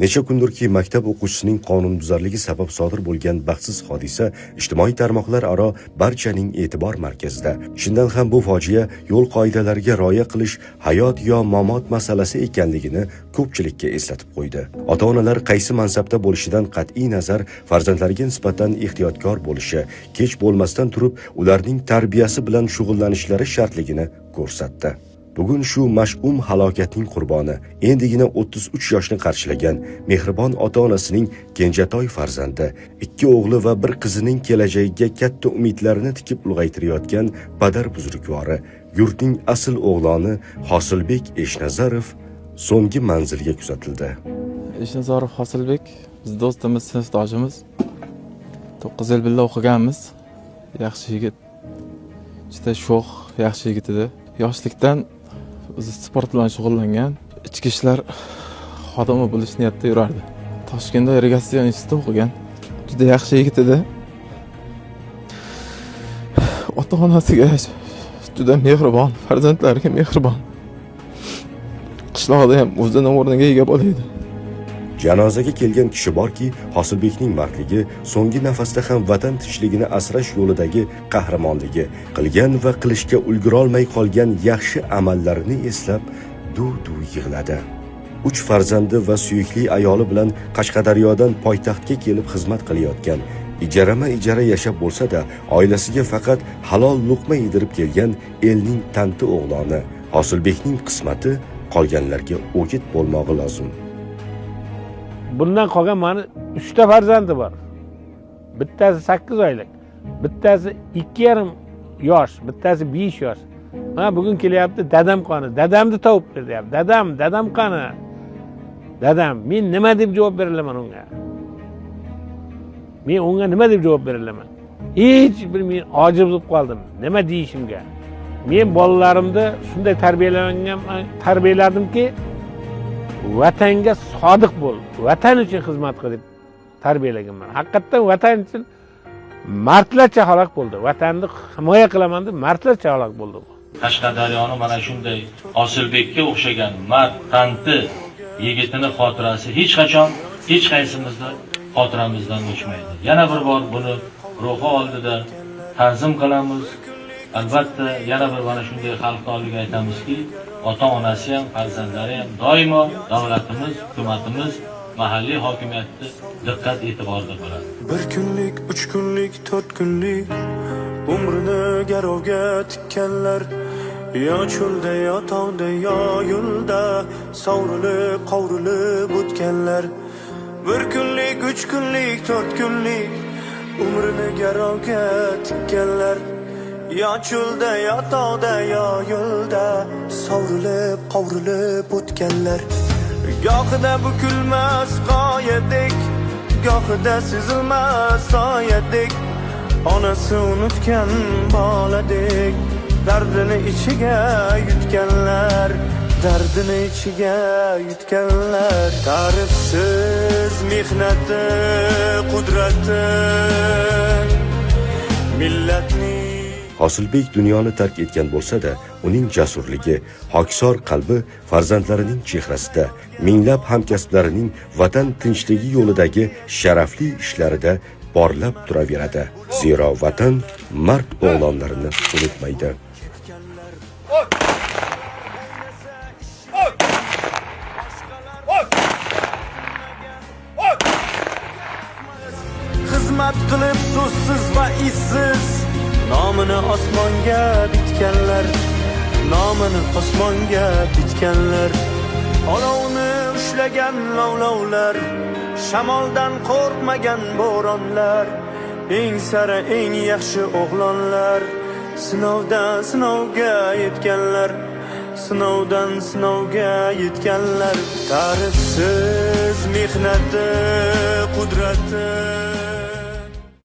Necha kundurki maktab o'quvchisining qonunbuzarligi sabab sodir bo'lgan baxtsiz hodisa ijtimoiy tarmoqlar aro barchaning e'tibor markazida. Shundan ham bu fojia yo'l qoidalariga rioya qilish hayot yo mamot masalasi ekanligini ko'pchilikka eslatib qo'ydi. Ota-onalar qaysi mansabda bo'lishidan qat'iy nazar farzandlariga nisbatan ehtiyotkor bo'lishi, kech bo'lmasdan turib ularning tarbiyasi bilan shug'ullanishlari shartligini ko'rsatdi. Bugun shu mash'um halokatning qurboni, endigina 33 yoshni qarshilagan mehribon ota-onasining kenjatoy farzandi, 2 o'g'li va 1 qizining kelajagiga katta umidlarini tikib ulg'aytirayotgan padar buzrukvori, yurtning asl o'g'loni Hosilbek Eshnazarov so'nggi manzilga kuzatildi. Eshnazarov Hosilbek biz do'stimiz, sinfdoshimiz. 9 yil birga o'qiganmiz. Yaxshi yigit. Juda sho'x, yaxshi yigit edi. Yoshlikdan o'zi sport bilan shug'ullangan, ichki ishlar xodimi bo'lish niyatida yurardi. Toshkentda irrigatsiya institutida o'qigan. Juda yaxshi yigit edi. Ota-onasiga juda mehribon, farzandlariga mehribon. Qishloqda ham o'zining o'rniga ega bo'laydi. Janozaga kelgan kishi borki, Hosilbekning mardligi, so'nggi nafasda ham vatan tinchligini asrash yo'lidagi qahramonligi, qilgan va qilishga ulgurolmay qolgan yaxshi amallarini eslab duv-duv yig'ladi. 3 farzandi va suyukli ayoli bilan Qashqadaryodan poytaxtga kelib xizmat qilayotgan, ijara yashab bo'lsa-da, oilasiga faqat halol luqma yedirib kelgan elning tanti o'g'loni Hosilbekning qismati qolganlarga o'git bo'lmog'i lozim. Bundan qolgan mana 3 ta farzandi bor. Bittasi 8 oylik, bittasi 2,5 yosh, bittasi 5 yosh. Mana bugun kelyapti, dadam qani, dadamni topib beryapti. Dadam qani? Dadam, men nima deb javob beraman unga? Men unga nima deb javob beraman? Hech bir men ojiz bo'lib qoldim. Nima deyishimga? Men bolalarimni shunday tarbiyaladimki, vatanga sodiq bo'l, vatan uchun xizmat qil deb tarbiyalaganman. Haqiqatan vatan uchun mardlarcha halok bo'ldi. Vatanni himoya qilaman deb mardlarcha halok bo'ldi. Qashqadaryoni mana shunday Hosilbekka o'xshagan mard tanti yigitini xotirasi hech qachon hech qaysimizni xotiramizdan o'chmaydi. Yana bir bor buni ruhi oldida ta'zim qilamiz. Albatta yana bir mana shunday xalqqa oldiga aytamizki, ota-onasi ham, farzandlari ham doimo davlatimiz, hukumatimiz, mahalliy hokimiyatni diqqat e'tiborida bo'ladi. 1 kunlik, 3 kunlik, 4 kunlik umrini garovga tikkanlar, yo cho'lda, yo tog'da, yo yo'lda sovrilib, qovrilib o'tganlar. 1 kunlik, 3 kunlik, 4 kunlik umrini garovga tikkanlar, yo cho'lda, yo tog'da, yo yo'lda sovrilib, qovrilib o'tganlar. Gohida bukilmas qoyadek, gohida sezilmas soyadek, onasi unutgan boladek dardini ichiga yutganlar, dardini ichiga yutganlar. Ta'rifsiz mehnati, qudrati millatning. Hosilbek dunyoni tark etgan bo'lsa-da, uning jasurligi, hokisor qalbi farzandlarining chehrasida, minglab hamkasblarining vatan tinchligi yo'lidagi sharafli ishlarida porlab turaveradi. Zero vatan mard o'g'lonlarini unutmaydi. Xizmat qilib so'zsiz va izsiz nomini osmonga bitganlar, nomini osmonga bitganlar. Olovni ushlagan lovlovlar, shamoldan qo'rqmagan bo'ronlar, eng sara eng yaxshi o'g'lonlar, sinovdan sinovga yetganlar, sinovdan sinovga yetganlar. Ta'rifsiz mehnati, qudrati